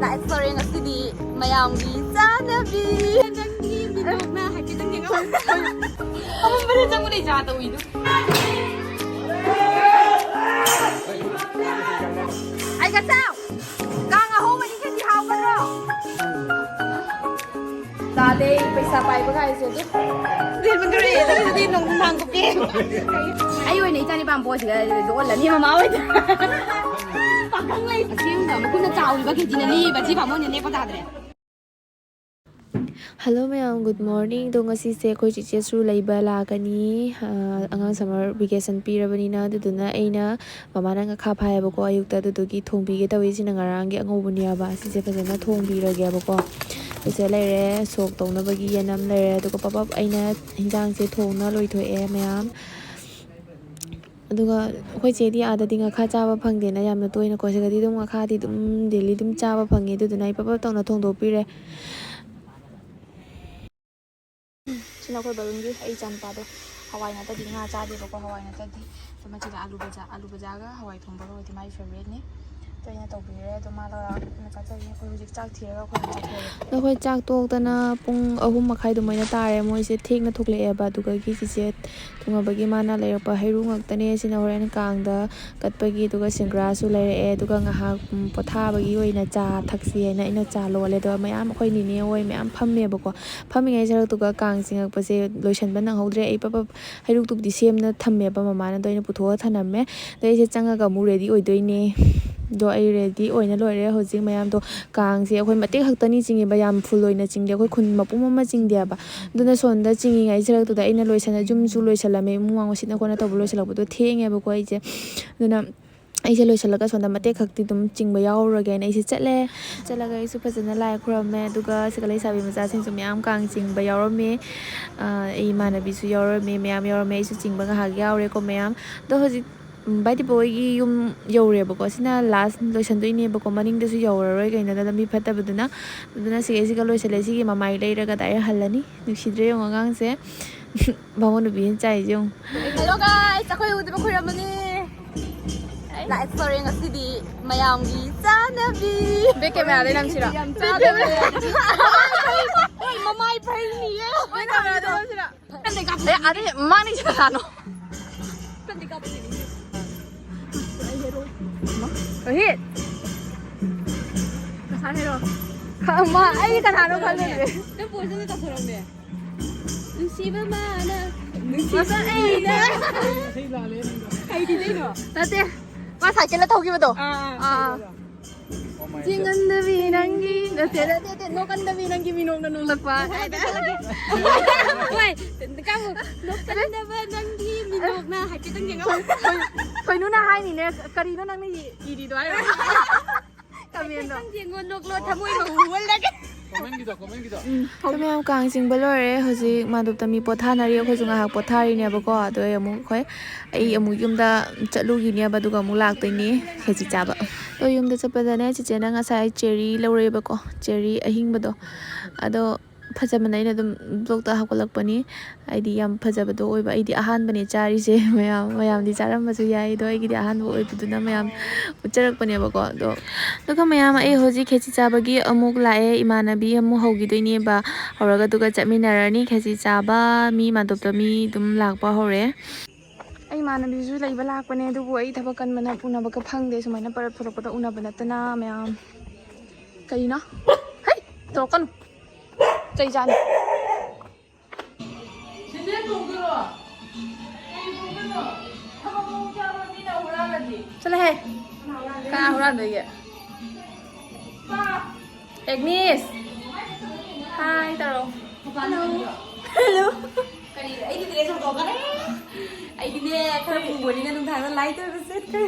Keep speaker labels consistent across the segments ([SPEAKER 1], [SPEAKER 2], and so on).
[SPEAKER 1] Tại story ngasi디 mayamgi chanabi nanggi minokna haipitang yenga amambare changune jata uidu ai ka sao kang aho mani kheti hawaro dale paisa pai ba kai se du din mangare din nong thang ko ke ai oi nei chani bam bo si ga do la ni mama oi pakang lai asim ga mukuna chauli ba kheti na ni ba ji phamo ne pa da dre
[SPEAKER 2] Hello ma'am, good morning. Dong ngasi se khoi chi che su leiba la kani angang summer vacation pirabani na duduna aina mama na nga kha phai ba ko ayuk ta du gi thongbi ge tawi sin ngarang ge angau bunia ba si se phajana thongbi ra ge ba ko se leire sok tong na ba gi yanam leire du ko pap aina hinjang se thong na loi thoi e ma'am aduga khoi che di ada dinga kha cha ba phang de na yam na toina ko se ga di dum kha di dum daily dum cha ba phangi duduna ai pap tong na thong do pi re Sina ko balungi ai champa do hawai na ta di nga cha di ko hawai na ta di tama chila alu baja ga hawai thongba ko ti mai favorite ni to ina to bi re to ma la na cha cha ni ko hujik chak thira ko cha thore no khoi chak tok ta na pung ahum makhai do moina tare moi se thek na thokle e ba du ga gi se thunga ba gi mana le pa hairu ngak ta ne sina horen kang da kat pa gi du ga singra su le e du ga nga ha potha ba gi oina cha thak si na ina cha lo le do mayam khoi ni ne oi mayam phamme ba ko phammi ngai jarak tu ga kang singak pa se loisan ban nang hodre ei pa hairu tu di sem na thamme ba mama na do ina putho thanamme dei se changa ga mu ready oi doi ne do ai ready oina loire hojing mayam do kang se khoi mate haktani chingi ba yam full oina chingde khoi khun mapum ma chingde ba duna sonda chingi ngai jarak tu da ina loisana jum su loisalame muang osina kona to loisala bu do thenge ba ko ai je duna aise loisalaga sonda mate khakti dum chingba yaurage na aise chalaga isu phajana lai khurame duga sikalai sabi macha sing su myam kang chingba yaurame ei manabi su yaurame myam yaurame isu chingba ga hag yaure ko myam do hoji baidi boy gi yum yaure ba ko sina last loisan doi ne ba ko maning de su yauraroi gaina da lambi phata buduna duna sigi ga loisale sigi mamai leiraga dai halani nusidre yong angang se bamonu bin chai jong
[SPEAKER 1] Hello guys akoy udu ba khoramani Lại story ngasidi mayamgi chanabi be camera de nam sira Oi mamai phai ni ye Oi camera de nam sira Kande ka de ade mani chana no Kande ka ni Ai hero ma hit Ka hero Ma ai ka hero ka le De poise ne ka thoram me Nusiba mana Nusiba aina Ai di le no Tate Ma sai cái là thâu kia đâu? Jingan devi nangi, nasi no kan devi nangi minum dan nolak pa. Woi, kamu no kan devi nangi minum na hai kita nggak ngau. Kau nu na hai ni ne, kari nu nang ni iri doai. Kami endo. Dia ngonok lo thamui mangul lagi.
[SPEAKER 3] Komen gitu.
[SPEAKER 2] Mayam kang chingba lore hoji madup ta mi potha nari khoi junga hak potha ri ne ba ko do amu khoi ai amu yum da chalu gi ne ba du ga mu lak toi ni kheji cha ba to yum da chapa da ne chi che na nga sai cherry lore ba ko cherry ahing ba do ado phajamana ina dum blog ta hakolak pani aidi yam phajaba do oi ba aidi ahan bani chari se mayam di charam ba su yai do ai gi ahan bo oi buduna mayam ucharak pani ba ko do ka mayam ai hoji khechi cha ba gi amuk lae imanabi amu hogi doi ne ba horaga duga chaminarani khechi cha ba mi madop ta mi dum lak pa hore ai imanabi su lai ba lak pane du bo ai thaba kan mana puna ba ka phang de sumaina par phorok pa una ba natana mayam kaina hai to kan Chay chan Chala hai Ka huran rồi kìa Agnes Hi taro Hello Hello Ai đi dire xong cái đấy Ai đi nè Khá là buồn đi nè Nung thang nó like tôi nó xếp cái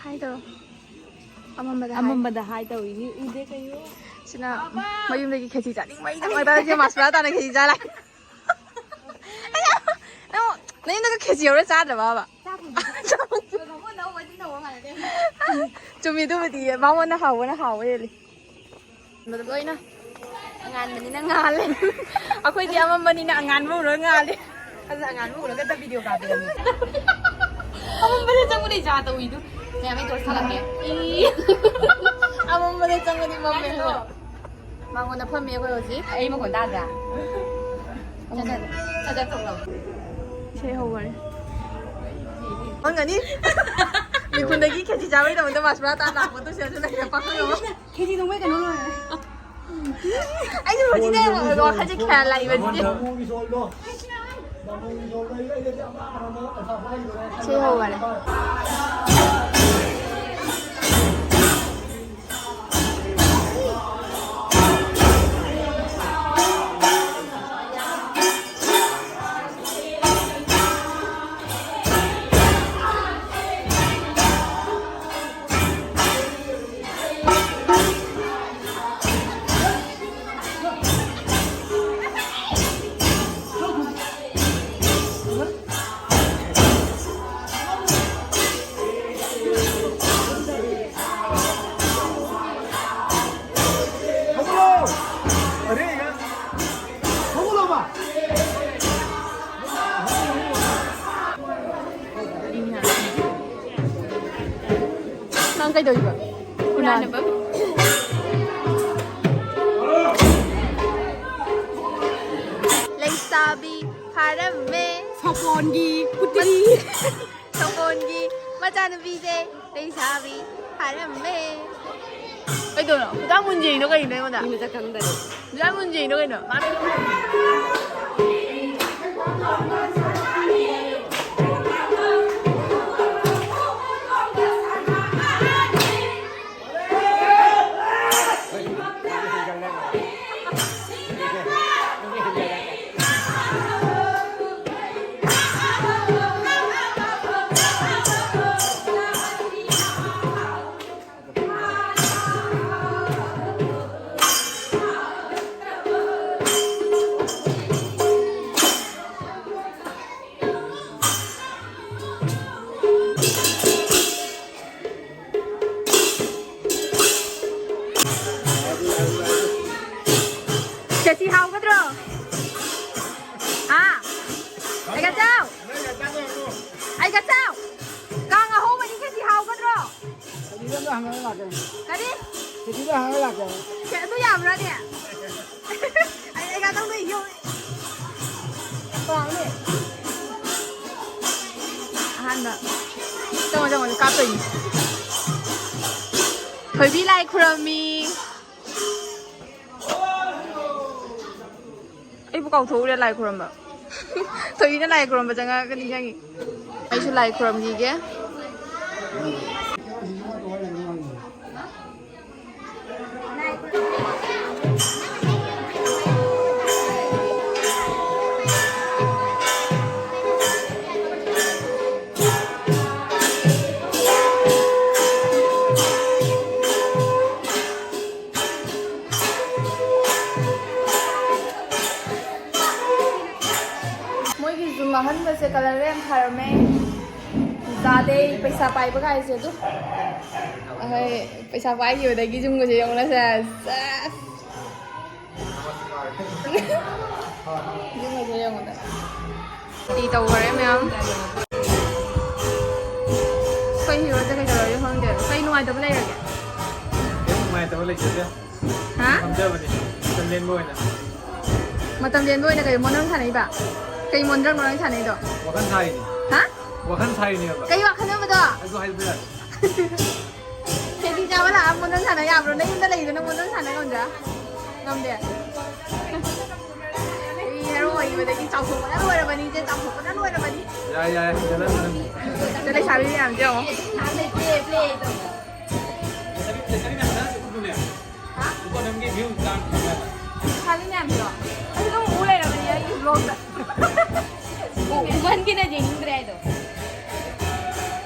[SPEAKER 2] Hi taro Amambada hai tau ini ude kayo. Sina mayum lagi khechi cha ning mai ta mai ta je masra ta na khechi cha lai. Aya. No, nei na ka khechi yore cha da ba ba. Chumi du bi ba mo na haw ye li. Ma da boy na. Ngan mani na ngal le. Akoi di amambani na ngan mo ro ngal le. Asa ngan mo ro ka ta video ka pe.
[SPEAKER 1] ꯑꯃꯝꯕꯗ ꯆꯪꯕꯗꯩ ꯆꯥ ꯇꯧꯏꯗꯨ ꯃꯌꯥꯝ ꯑꯩ ꯇꯣꯔ ꯊꯜꯂꯛꯀꯦ
[SPEAKER 2] ꯑꯃꯝꯕꯗ ꯆꯪꯕꯗꯤ ꯃꯝꯃꯦ
[SPEAKER 1] ꯃꯉꯣꯟꯗ ꯐꯝꯃꯤ ꯑꯩꯈꯣꯏ ꯍꯧꯖꯤꯛ ꯑꯩ ꯃꯈꯣꯟ ꯇꯥꯗ꯭ꯔꯥ ꯆꯠ ꯊꯣꯛꯂꯛꯑꯣ
[SPEAKER 2] ꯏꯁꯩ ꯍꯧꯈꯔꯦ ꯐꯪꯒꯅꯤ ꯃꯤꯈꯨꯟꯗꯒꯤ ꯈꯦꯆꯤ ꯆꯥꯕꯩꯗꯃꯛꯇ ꯃꯥꯁꯄꯨꯔꯥ ꯇꯥ ꯂꯥꯛꯄꯗꯨ ꯁꯤꯗꯁꯨ ꯂꯩꯔꯦ ꯄꯥꯈꯪ
[SPEAKER 1] ꯈꯦꯆꯤ ꯊꯣꯡꯕꯩ ꯀꯩꯅꯣ ꯂꯣꯏꯔꯦ
[SPEAKER 2] ꯑꯩꯁꯨ ꯍꯧꯖꯤꯛꯇ ꯋꯥꯈꯜꯁꯦ ꯈꯌꯥ ꯂꯥꯛꯏꯕꯁꯤꯗꯤ ꯏꯁꯩ ꯍꯧꯈꯔꯦ ꯅꯪ ꯀꯩꯗꯧꯔꯤꯕ
[SPEAKER 1] ꯎꯅꯥꯅꯕ
[SPEAKER 2] ꯂꯩꯁꯥꯕꯤ ꯐꯥꯔꯝꯃꯦ
[SPEAKER 1] ꯁꯄꯣꯟꯒꯤ ꯀꯨꯇꯤ
[SPEAKER 2] ꯁꯄꯣꯟꯒꯤ ꯃꯆꯥꯅꯨꯄꯤꯁꯦ ꯂꯩꯁꯥꯕꯤ ꯐꯥꯔꯝꯃꯦ ꯀꯩꯗꯧꯅꯣ ꯈꯨꯗꯥꯡ ꯃꯨꯟꯖꯩꯅꯣ ꯀꯩꯅꯣ ꯑꯩꯉꯣꯟꯗ
[SPEAKER 1] ꯃꯁꯛ ꯈꯪꯗꯔꯦ
[SPEAKER 2] ꯈꯨꯗꯥꯡ ꯃꯨꯟꯖꯩꯅꯣ ꯀꯩꯅꯣ
[SPEAKER 1] ꯈꯦꯆꯤ ꯍꯥꯎꯒꯗ꯭ꯔꯣ ꯑꯩꯒ ꯆꯥꯎ ꯀꯥꯡ ꯑꯍꯧꯕꯅꯤ ꯈꯦꯆꯤ ꯍꯥꯎꯒꯗ꯭ꯔꯣ ꯀꯔꯤ ꯑꯗꯨ ꯌꯥꯕ꯭ꯔꯥꯅꯦ ꯑꯩꯒ ꯇꯧꯗꯣ ꯌꯣ ꯄꯥꯎꯅꯦ ꯑꯍꯥꯟꯕ ꯆꯪꯉꯣ ꯀꯥꯞꯇꯣꯏꯅꯤ ꯊꯣꯏꯕꯤ ꯂꯥꯏ ꯈꯨꯔꯝꯃꯤ ꯑꯩꯕꯨ ꯀꯥꯎꯊꯣꯛꯎꯔꯦ ꯂꯥꯏ ꯈꯨꯔꯝꯕ ꯊꯣꯏꯕꯤꯅ ꯂꯥꯏ ꯈꯨꯔꯝꯕ ꯆꯪꯉꯛꯒꯅꯤ ꯆꯪꯉꯤ ꯑꯩꯁꯨ ꯂꯥꯏ ꯈꯨꯔꯝꯈꯤꯒꯦ ꯑꯍꯟꯕꯁꯦ ꯀꯂꯔ ꯌꯥꯝ ꯊꯥꯔꯝꯃꯦ ꯆꯥꯗꯦ ꯄꯩꯁꯥ ꯄꯥꯏꯕ ꯀꯥꯏꯁꯦ ꯑꯗꯨ ꯑꯩꯈꯣꯏ ꯄꯩꯁꯥ ꯄꯥꯏꯈꯤꯕꯗꯒꯤ ꯖꯨꯝꯒꯁꯦ ꯌꯧꯅꯁꯦ ꯖꯨꯝꯒꯁꯦ ꯌꯧꯅꯗ ꯇꯤ ꯇꯧꯈꯔꯦ ꯃꯌꯥꯝ ꯑꯩꯈꯣꯏ ꯍꯤꯔꯣꯁꯦ ꯀꯩꯗꯧꯔꯒꯦ ꯈꯪꯗꯦ ꯀꯩ ꯅꯨꯡꯉꯥꯏꯇꯕ ꯂꯩꯔꯒꯦ
[SPEAKER 3] ꯅꯨꯡꯉꯥꯏꯇꯕ ꯂꯩꯖꯗꯦ ꯈꯪꯖꯕꯅꯤ ꯃꯇꯝ ꯂꯦꯟꯕ ꯑꯣꯏꯅ
[SPEAKER 1] ꯃꯇꯝ ꯂꯦꯟꯕ ꯑꯣꯏꯅ ꯀꯩ ꯃꯣꯟꯗ꯭ꯔꯪ ꯁꯥꯟꯅꯩꯕ ꯀꯩ ꯃꯣꯟꯗ꯭ꯔꯪ ꯅꯪ ꯁꯥꯟꯅꯩꯗꯣ
[SPEAKER 3] ꯋꯥꯈꯜ ꯁꯥꯔꯤꯅꯤ
[SPEAKER 1] ꯍꯥ
[SPEAKER 3] ꯋꯥꯈꯜ ꯁꯥꯔꯤꯅꯦꯕ
[SPEAKER 1] ꯀꯩ ꯋꯥꯈꯜꯅꯕꯗꯣ
[SPEAKER 3] ꯑꯩꯁꯨ ꯍꯥꯏꯕ ꯌꯥꯏ
[SPEAKER 1] ꯈꯦꯆꯤ ꯆꯥꯕ ꯂꯥꯛꯑ ꯃꯣꯟꯗ꯭ꯔꯪ ꯁꯥꯟꯅ ꯌꯥꯕ꯭ꯔꯣ ꯅꯪ ꯌꯨꯝꯗ ꯂꯩꯗꯅ ꯃꯣꯟꯗ꯭ꯔꯪ ꯁꯥꯟꯅ ꯉꯝꯗ꯭ꯔꯥ ꯉꯝꯗꯦ ꯑꯩ ꯍꯦꯔꯣ ꯑꯣꯏꯕꯗꯒꯤ ꯆꯥꯎꯊꯣꯛꯄꯅ ꯂꯣꯏꯔꯕꯅꯤ ꯏꯆꯦ ꯆꯥꯎꯊꯣꯛꯄꯅ ꯂꯣꯏꯔꯕꯅꯤ
[SPEAKER 3] ꯌꯥꯏ
[SPEAKER 1] ꯁꯤꯗ ꯂꯩꯁꯥꯕꯤ ꯃꯌꯥꯝꯁꯦ ꯌꯦꯡꯉꯣ ꯂꯩꯁꯥꯕꯤ ꯃꯌꯥꯝꯁꯤꯔꯣ ꯑꯩꯁꯨ ꯑꯗꯨꯝ ꯎ ꯂꯩꯔꯕꯅꯤ ꯑꯩꯒꯤ ꯕ꯭ꯂꯣꯛꯇ ꯎꯃꯟꯒꯤꯅ ꯌꯦꯡꯅꯤꯡꯗ꯭ꯔꯦ ꯍꯥꯏꯗꯣ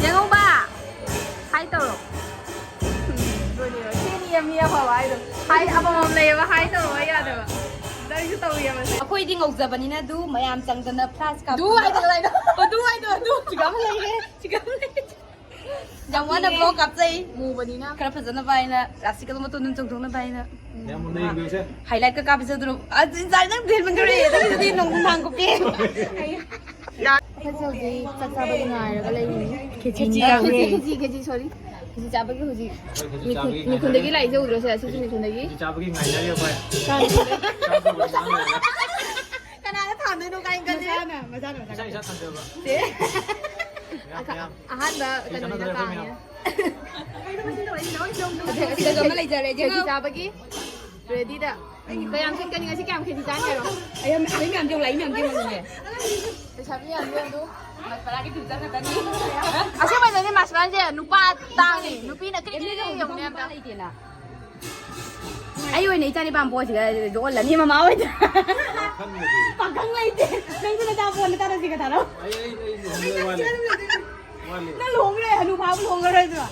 [SPEAKER 1] ꯌꯦꯡꯉꯧꯕ ꯍꯥꯏ ꯇꯧꯔꯣ ꯁꯤꯅꯤ ꯃꯤ ꯑꯐꯕ ꯍꯥꯏꯗꯣ ꯍꯥꯏ ꯑꯃꯃꯝ ꯂꯩꯌꯦꯕ ꯍꯥꯏ ꯇꯧꯔꯣ ꯌꯥꯗꯕ ꯑꯩꯁꯨ ꯇꯧꯋꯦꯕ
[SPEAKER 4] ꯑꯩꯈꯣꯏꯗꯤ ꯉꯧꯖꯕꯅꯤꯅ ꯑꯗꯨ ꯃꯌꯥꯝ ꯆꯪꯗꯅ ꯐ꯭ꯂꯥꯁ ꯀꯥꯞ
[SPEAKER 1] ꯑꯗꯨ ꯍꯥꯏꯗꯣ
[SPEAKER 4] ꯑꯗꯨ ꯁꯤꯒ ꯑꯃ ꯂꯩꯔꯦ ꯌꯥꯝ ꯋꯥꯅ ꯕ꯭ꯂꯣꯛ ꯀꯥꯞꯆꯩ
[SPEAKER 1] ꯃꯨꯕꯅꯤꯅ
[SPEAKER 4] ꯈꯔ ꯐꯖꯅꯕ ꯍꯥꯏꯅ ꯄ꯭ꯂꯥꯁꯇꯤꯛꯀꯗꯣ ꯃꯇꯣꯟ ꯑꯗꯨꯝ ꯆꯣꯡꯊꯣꯛꯅꯕ ꯍꯥꯏꯅ
[SPEAKER 3] ꯌꯥꯝ ꯃꯨꯟꯅ ꯌꯦꯡꯕꯤꯌꯨꯁꯦ
[SPEAKER 4] हाईलाइट का काफी जरूर आज इंसान ना दिल में करे ये तो दिन नंग नांग को के
[SPEAKER 2] ꯑꯩꯈꯣꯏꯁꯦ ꯍꯧꯖꯤꯛ ꯆꯥꯛ ꯆꯥꯕꯒꯤ ꯉꯥꯏꯔꯒ ꯂꯩꯔꯤꯅꯤ
[SPEAKER 1] ꯈꯦꯆꯤ ꯁꯣꯔꯤ ꯈꯦꯆꯤ ꯆꯥꯕꯒꯤ ꯍꯧꯖꯤꯛ ꯃꯤꯈꯨꯟꯗꯒꯤ ꯂꯥꯛꯏꯁꯦ ꯎꯗ꯭ꯔꯣꯁꯦ ꯑꯁꯤꯁꯨ ꯃꯤꯈꯨꯟꯗꯒꯤ
[SPEAKER 3] ꯆꯥꯕꯒꯤ ꯉꯥꯏꯅꯔꯤ ꯑꯩꯈꯣꯏ
[SPEAKER 4] ꯀꯅꯥꯅ ꯊꯥꯟꯗꯣꯏꯅꯣ ꯀꯥꯏ ꯈꯜꯂꯤ
[SPEAKER 3] ꯏꯁꯥ ꯏꯁꯥ ꯊꯝꯖꯕ
[SPEAKER 1] ꯑꯍꯥꯟꯕ ꯀꯩꯅꯣꯅꯤꯅ ꯀꯥꯡꯉꯦ
[SPEAKER 4] ꯁꯤꯗ ꯑꯃ ꯂꯩꯖꯔꯦ
[SPEAKER 1] ꯈꯦꯆꯤ ꯆꯥꯕꯒꯤ ꯔꯦꯗꯤꯗ ꯀꯌꯥꯝ ꯁꯤꯟꯀꯅꯤ ꯉꯁꯤ ꯀꯌꯥꯝ ꯈꯦꯆꯤ ꯆꯥꯅꯤꯔꯣ
[SPEAKER 4] ꯑꯩ ꯃꯌꯥꯝ ꯌꯧ ꯂꯥꯛꯏ ꯃꯌꯥꯝ ꯌꯧꯂꯛꯏꯅꯦ
[SPEAKER 1] ꯂꯩꯁꯥꯕꯤ ꯌꯥꯝ ꯌꯣꯟꯗꯨ
[SPEAKER 4] ꯃꯁꯄꯔꯥꯒꯤ ꯐꯤꯜꯇ ꯈꯛꯇꯅꯤ
[SPEAKER 1] ꯑꯁꯦꯡꯕꯩꯗꯗꯤ ꯃꯥꯁꯃꯥꯟꯁꯦ ꯅꯨꯄꯥ ꯇꯥꯡꯉꯤ ꯅꯨꯄꯤꯅ ꯀꯔꯤ ꯀꯔꯤ ꯌꯧꯅꯤ ꯑꯝꯇ
[SPEAKER 4] ꯂꯩꯇꯦꯅ
[SPEAKER 1] ꯑꯩ ꯑꯣꯏꯅ ꯏꯆꯥ ꯅꯤꯄꯥ ꯄꯣꯠꯁꯤꯒ ꯌꯣꯜꯂꯅꯤ ꯃꯃꯥ ꯍꯣꯏꯗ ꯄꯥꯈꯪ ꯂꯩꯇꯦ ꯅꯪꯁꯨ ꯅꯆꯥ ꯄꯣꯟ ꯇꯥꯔꯁꯤꯒ ꯊꯥꯔꯣ ꯅꯪ ꯂꯨꯍꯣꯡꯈ꯭ꯔꯦ ꯍꯅꯨꯐꯥꯕꯨ ꯂꯨꯍꯣꯡꯈ꯭ꯔꯣꯏꯗ꯭ꯔꯣ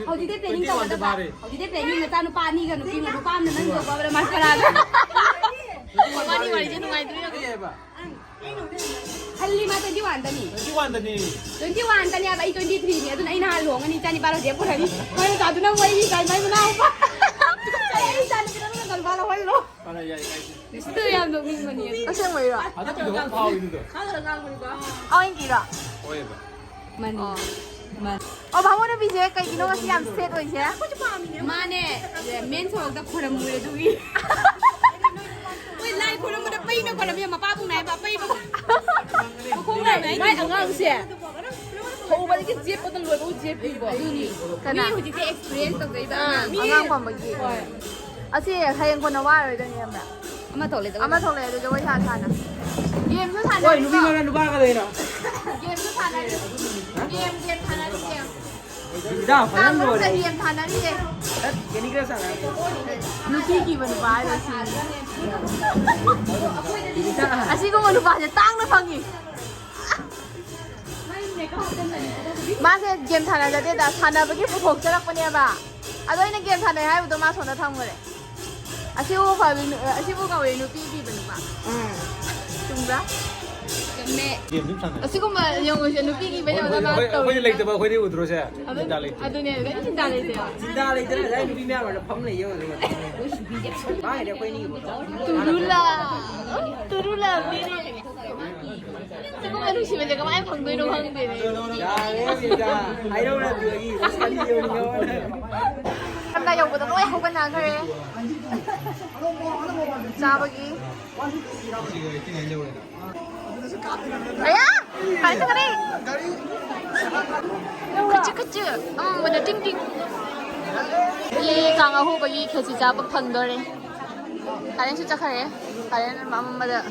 [SPEAKER 1] ꯍꯧꯖꯤꯛꯇꯤ ꯄ꯭ꯂꯦꯅꯤꯡ ꯇꯧꯒꯗꯕ ꯍꯧꯖꯤꯛꯇꯤ ꯄ꯭ꯂꯦꯅꯤꯡ ꯅꯆꯥ ꯅꯨꯄꯥ ꯑꯅꯤꯒ ꯅꯨꯄꯤ ꯅꯨꯄꯥ ꯑꯃꯅ ꯅꯪ ꯌꯣꯛꯄꯕꯗ ꯃꯥꯁꯄꯔꯥꯗ ꯃꯕꯥꯅꯤ ꯋꯥꯔꯤꯁꯦ ꯅꯨꯡꯉꯥꯏꯇ꯭ꯔꯤ ꯍꯜꯂꯤ ꯃꯥ 21ꯗꯅꯤ 21ꯗꯅꯤ ꯍꯥꯏꯕ ꯑꯩ 23ꯅꯤ ꯑꯗꯨꯅ ꯑꯩ ꯅꯍꯥꯟ ꯂꯨꯍꯣꯡꯒꯅꯤ ꯏꯆꯥ ꯅꯤꯄꯥ ꯍꯧꯖꯤꯛ ꯄꯨꯔꯅꯤ ꯃꯣꯏ ꯅꯆꯥꯗꯨ ꯅꯪ ꯋꯥꯔꯤ ꯀꯥꯏ ꯃꯥꯏ ꯃꯅꯥꯎꯄꯥ ꯑꯩ ꯏꯆꯥ ꯅꯨꯄꯤꯗ ꯅꯪ ꯅꯜꯕꯥ ꯂꯧꯍꯜꯂꯣ ꯁꯤꯗ ꯌꯥꯝ ꯅꯣꯛꯅꯤꯡꯕꯅꯤ
[SPEAKER 2] ꯑꯁꯦꯡꯕꯩꯔꯣ ꯑꯋꯥꯏꯒꯤꯔꯣ
[SPEAKER 4] ꯃꯅꯤ
[SPEAKER 2] ꯑꯣ ꯚꯥꯃꯣꯟ ꯅꯨꯄꯤꯁꯦ ꯀꯩꯒꯤꯅꯣ ꯉꯁꯤ ꯌꯥꯝ ꯁꯦꯠ ꯑꯣꯏꯁꯦ
[SPEAKER 4] ꯃꯥꯅꯦ ꯃꯦꯟ ꯁꯣꯔꯣꯛꯇ ꯈꯣꯏꯔꯝꯃꯨꯔꯦ ꯑꯗꯨꯒꯤ ꯂꯥꯏ ꯈꯣꯏꯔꯝꯕꯗ ꯄꯩꯅ ꯈꯣꯏꯔꯝꯃꯦ ꯃꯄꯥꯕꯨꯡ ꯅꯥꯏꯕ ꯄꯩꯕ
[SPEAKER 1] ꯃꯥꯏ ꯑꯉꯥꯡꯁꯦ ꯍꯧꯕꯗꯒꯤ ꯖꯦꯞꯄꯗ ꯂꯣꯏꯕ ꯖꯦꯞꯄꯤꯕꯣ
[SPEAKER 4] ꯑꯗꯨꯅꯤ
[SPEAKER 2] ꯀꯅꯥ
[SPEAKER 4] ꯃꯤ ꯍꯧꯖꯤꯛꯇꯤ ꯑꯦꯛꯁꯄꯤꯔꯤꯌꯦꯟꯁ ꯇꯧꯖꯩꯕ
[SPEAKER 2] ꯑꯉꯥꯡ ꯄꯝꯕꯒꯤ ꯑꯁꯤ ꯍꯌꯦꯡ ꯀꯣꯟꯅ ꯋꯥꯔꯣꯏꯗꯅꯤ ꯑꯃ
[SPEAKER 4] ꯑꯃ ꯊꯣꯛꯂꯦ
[SPEAKER 2] ꯑꯃ ꯊꯣꯛꯂꯛꯑꯦ ꯑꯗꯨ ꯖꯒꯣꯏ ꯁꯥꯅ ꯒꯦꯝꯁꯨ ꯁꯥꯟꯅꯔꯤꯀꯣ
[SPEAKER 3] 누가가 되나?
[SPEAKER 2] ꯒꯦꯝꯁꯨ ꯁꯥꯟꯅꯔꯤ ꯒꯦꯝ ꯁꯥꯟꯅꯔꯤ ꯒꯦꯝ
[SPEAKER 3] 야,
[SPEAKER 2] ꯀꯥꯡꯃꯔꯨꯗ ꯒꯦꯝ ꯁꯥꯟꯅꯔꯤꯌꯦ
[SPEAKER 3] 괜히 그랬잖아.
[SPEAKER 2] ꯅꯨꯄꯤ ꯀꯤꯕ ꯅꯨꯄꯥ ꯍꯥꯏꯕꯁꯤ ꯑꯁꯤꯒꯨꯝꯕ ꯅꯨꯄꯥꯁꯦ ꯇꯥꯡꯅ ꯐꯪꯉꯤ ꯃꯥꯁꯦ ꯒꯦꯝ ꯁꯥꯟꯅꯖꯗꯦꯗ ꯁꯥꯟꯅꯕꯒꯤ ꯄꯨꯊꯣꯛꯆꯔꯛꯄꯅꯦꯕ ꯑꯗꯣ ꯑꯩꯅ ꯒꯦꯝ ꯁꯥꯟꯅꯩ ꯍꯥꯏꯕꯗꯣ ꯃꯥ ꯁꯣꯝꯗ ꯊꯝꯈ꯭ꯔꯦ ꯑꯁꯤꯕꯨ ꯀꯧꯋꯦ ꯅꯨꯄꯤ ꯀꯤꯕ ꯅꯨꯄꯥ ꯆꯨꯝꯕ꯭ꯔꯥ
[SPEAKER 3] 게임 좀 샀네.
[SPEAKER 2] ꯑꯁꯤꯒꯨꯝꯕ ꯌꯦꯡꯉꯨꯁꯦ ꯅꯨꯄꯤ ꯀꯤꯕ ꯌꯦꯡꯉꯨꯗ ꯃꯥ
[SPEAKER 3] 거기
[SPEAKER 2] ꯇꯧꯋꯤ
[SPEAKER 3] 레이트봐, 거기 우드로세. 진짜 레이트.
[SPEAKER 2] ꯑꯗꯨꯅꯦ ꯀꯩꯅꯣ ꯆꯤꯟꯇꯥ ꯂꯩꯇꯦꯕ
[SPEAKER 5] 진짜 레이트는 나 누비 매하고 밥 내요 그거. 마에 거기 니
[SPEAKER 2] 뚜룰라 미리 조금만 누시면 제가 많이 방도이로 하는데네
[SPEAKER 5] 야, 진짜 아이러브라 여기 산이 여기가
[SPEAKER 2] 한나 여보다 너무 호가 나그래 짜버기 아야! 가이트 가리! 그치 먼저 띵띵 이 강아 호박이 개지 잡아 판도래 가렌 수작하래 가렌은 마음마다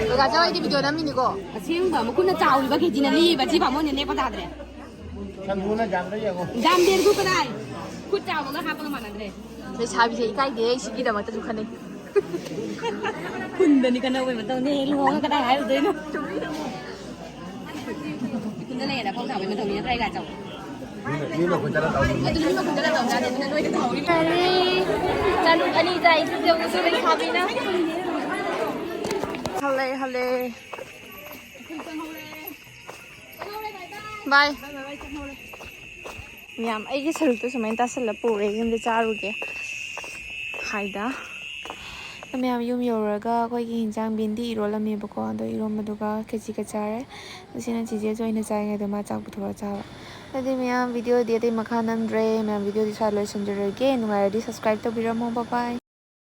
[SPEAKER 2] 내가 저희들 비디오 남기고
[SPEAKER 4] ꯑꯁꯦꯡꯕ ꯃꯈꯨꯠꯅ ꯆꯥꯎꯔꯤꯕ ꯈꯦꯖꯤꯅ ꯂꯤꯕ ꯁꯤ ꯕꯥꯃꯣꯟꯅ ꯅꯦꯛꯄ ꯇꯥꯗ꯭ꯔꯦ
[SPEAKER 3] 누나 잠들냐고.
[SPEAKER 4] ꯖꯥꯝꯗꯦꯟ ꯈꯨꯠ ꯀꯗꯥꯏ ꯈꯨꯠ ꯆꯥꯎꯕꯒ ꯍꯥꯞꯄꯒ ꯃꯥꯟꯅꯗ꯭ꯔꯦ
[SPEAKER 2] ꯂꯩꯁꯥꯕꯤꯁꯦ ꯏꯀꯥꯏꯗꯦ ꯁꯤꯒꯤꯗꯃꯛꯇꯁꯨ ꯈꯟꯅꯩ
[SPEAKER 4] ꯈꯨꯟꯗꯅꯤ ꯀꯟꯅ ꯑꯣꯏꯕ ꯃꯇꯝꯅꯦ ꯂꯨꯍꯣꯡꯉ ꯀꯗꯥꯏ ꯍꯥꯏꯔꯨꯗꯣꯏꯅꯣ ꯈꯨꯟꯗ ꯂꯩꯌꯦꯗ ꯐꯧ ꯊꯥꯕꯒꯤ ꯃꯇꯝꯅꯤ ꯅꯠꯇ꯭ꯔꯥ ꯑꯩꯒ ꯆꯥꯎ
[SPEAKER 3] 니가 혼자라 나오는
[SPEAKER 4] ꯑꯗꯨ ꯃꯤ ꯃꯈꯨꯟꯗ ꯇꯧꯖꯥꯗꯦ ꯑꯗꯨꯅ ꯅꯣꯏꯗ ꯇꯧꯍꯧꯔꯤ
[SPEAKER 2] ꯆꯥꯅꯨ ꯑꯅꯤ ꯆꯥꯏ ꯁꯤꯖꯧꯁꯨ ꯂꯩꯁꯥꯕꯤꯅ ꯍꯜꯂꯦ ꯕꯥꯏ ꯃꯌꯥꯝ ꯑꯩꯒꯤ ꯁꯔꯨꯛꯇꯣ ꯁꯨꯃꯥꯏꯅ ꯇꯥꯁꯜꯂ ꯄꯨꯔꯦ ꯌꯨꯝꯗ ꯆꯥꯔꯨꯒꯦ ꯍꯥꯏꯗ ꯃꯌꯥꯝ ꯌꯨꯝ ꯌꯧꯔꯒ ꯑꯩꯈꯣꯏꯒꯤ ꯍꯤꯟꯖꯥꯡ ꯕꯦꯟꯗꯤ ꯏꯔꯣꯜꯂꯝꯃꯦꯕꯀꯣ ꯑꯗꯣ ꯏꯔꯣꯟꯕꯗꯨꯒ ꯈꯦꯆꯤꯒ ꯆꯥꯔꯦ ꯑꯁꯤꯅ ꯆꯤꯆꯦꯁꯨ ꯑꯩꯅ ꯆꯥꯔꯤꯉꯩꯗ ꯃꯥ ꯆꯥꯛ ꯄꯨꯊꯣꯛꯑ ꯆꯥꯕ ꯑꯗꯨꯗꯤ ꯃꯌꯥꯝ ꯚꯤꯗꯤꯑꯣꯗꯤ ꯑꯇꯩ ꯃꯈꯥ ꯅꯝꯗ꯭ꯔꯦ ꯃꯌꯥꯝ ꯚꯤꯗꯤꯑꯣꯗꯤ ꯁ꯭ꯋꯥꯏ ꯂꯣꯏꯁꯤꯟꯖꯔꯒꯦ ꯅꯨꯡꯉꯥꯏꯔꯗꯤ ꯁꯕꯁꯀ꯭ꯔꯥꯏꯕ ꯇꯧꯕꯤꯔꯝꯃꯣ ꯕꯥꯏ